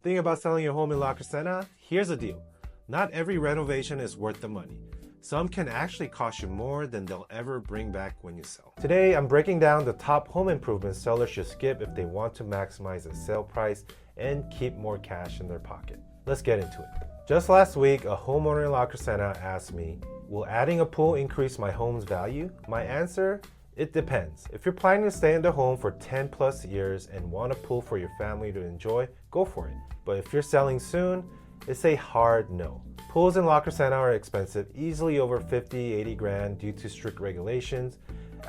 Thinking about selling your home in La Crescenta? Here's the deal. Not every renovation is worth the money. Some can actually cost you more than they'll ever bring back when you sell. Today, I'm breaking down the top home improvements sellers should skip if they want to maximize the sale price and keep more cash in their pocket. Let's get into it. Just last week, a homeowner in La Crescenta asked me, will adding a pool increase my home's value? My answer? It depends. If you're planning to stay in the home for 10 plus years and want a pool for your family to enjoy, go for it. But if you're selling soon, it's a hard no. Pools in La Crescenta are expensive, easily over 50, 80 grand due to strict regulations.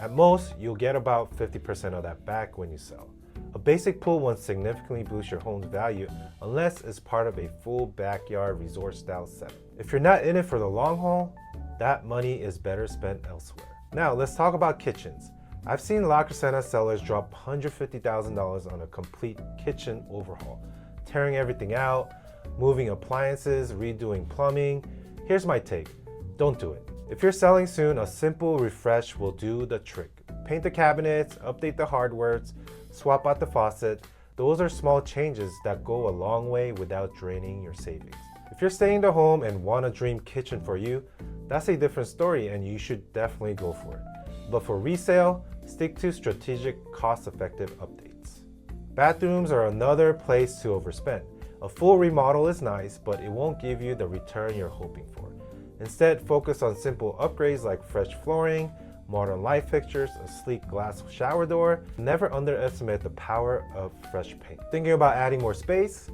At most, you'll get about 50% of that back when you sell. A basic pool won't significantly boost your home's value unless it's part of a full backyard resort style setup. If you're not in it for the long haul, that money is better spent elsewhere. Now let's talk about kitchens. I've seen La Crescenta sellers drop $150,000 on a complete kitchen overhaul, tearing everything out, moving appliances, redoing plumbing. Here's my take. Don't do it. If you're selling soon, a simple refresh will do the trick. Paint the cabinets, update the hardwares, swap out the faucet. Those are small changes that go a long way without draining your savings. If you're staying in the home and want a dream kitchen for you, that's a different story and you should definitely go for it. But for resale, stick to strategic, cost-effective updates. Bathrooms are another place to overspend. A full remodel is nice, but it won't give you the return you're hoping for. Instead, focus on simple upgrades like fresh flooring, modern light fixtures, a sleek glass shower door. Never underestimate the power of fresh paint. Thinking about adding more space?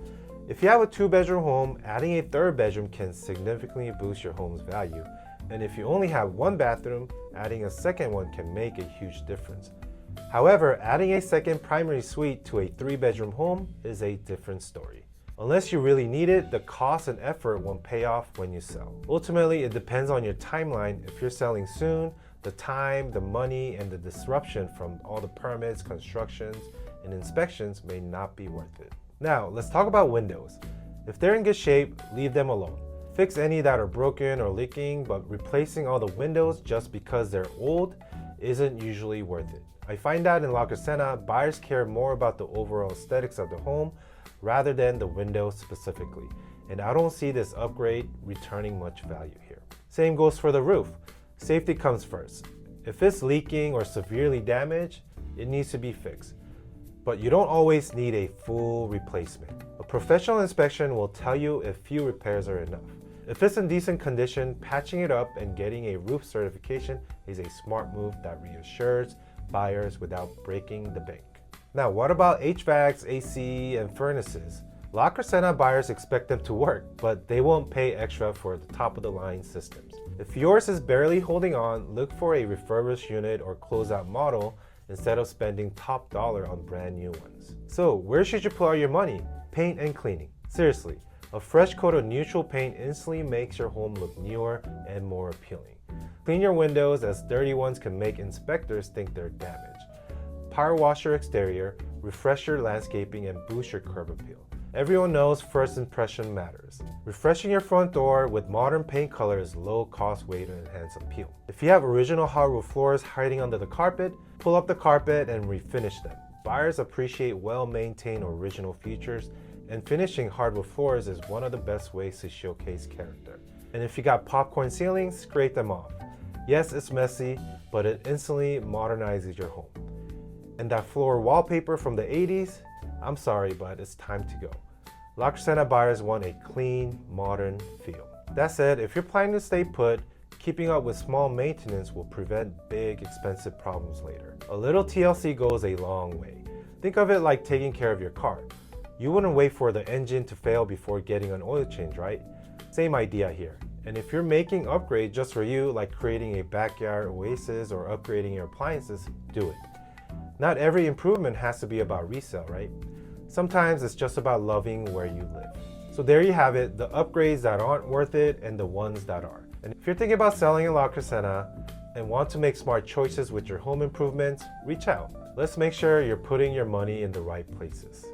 If you have a 2-bedroom home, adding a 3rd bedroom can significantly boost your home's value. And if you only have 1 bathroom, adding a 2nd one can make a huge difference. However, adding a 2nd primary suite to a 3-bedroom home is a different story. Unless you really need it, the cost and effort won't pay off when you sell. Ultimately, it depends on your timeline. If you're selling soon, the time, the money, and the disruption from all the permits, constructions, and inspections may not be worth it. Now, let's talk about windows. If they're in good shape, leave them alone. Fix any that are broken or leaking, but replacing all the windows just because they're old isn't usually worth it. I find that in La Crescenta, buyers care more about the overall aesthetics of the home rather than the windows specifically, and I don't see this upgrade returning much value here. Same goes for the roof. Safety comes first. If it's leaking or severely damaged, it needs to be fixed. But you don't always need a full replacement. A professional inspection will tell you if few repairs are enough. If it's in decent condition, patching it up and getting a roof certification is a smart move that reassures buyers without breaking the bank. Now, what about HVACs, AC, and furnaces? La Crescenta buyers expect them to work, but they won't pay extra for the top-of-the-line systems. If yours is barely holding on, look for a refurbished unit or closeout model instead of spending top dollar on brand new ones. So, where should you put all your money? Paint and cleaning. Seriously, a fresh coat of neutral paint instantly makes your home look newer and more appealing. Clean your windows, as dirty ones can make inspectors think they're damaged. Power wash your exterior, refresh your landscaping, and boost your curb appeal. Everyone knows first impression matters. Refreshing your front door with modern paint color is a low-cost way to enhance appeal. If you have original hardwood floors hiding under the carpet, pull up the carpet and refinish them. Buyers appreciate well-maintained original features, and finishing hardwood floors is one of the best ways to showcase character. And if you got popcorn ceilings, scrape them off. Yes, it's messy, but it instantly modernizes your home. And that floor wallpaper from the 80s? I'm sorry, but it's time to go. La Crescenta buyers want a clean, modern feel. That said, if you're planning to stay put, keeping up with small maintenance will prevent big, expensive problems later. A little TLC goes a long way. Think of it like taking care of your car. You wouldn't wait for the engine to fail before getting an oil change, right? Same idea here. And if you're making upgrades just for you, like creating a backyard oasis or upgrading your appliances, do it. Not every improvement has to be about resale, right? Sometimes it's just about loving where you live. So there you have it, the upgrades that aren't worth it and the ones that are. And if you're thinking about selling in La Crescenta and want to make smart choices with your home improvements, reach out. Let's make sure you're putting your money in the right places.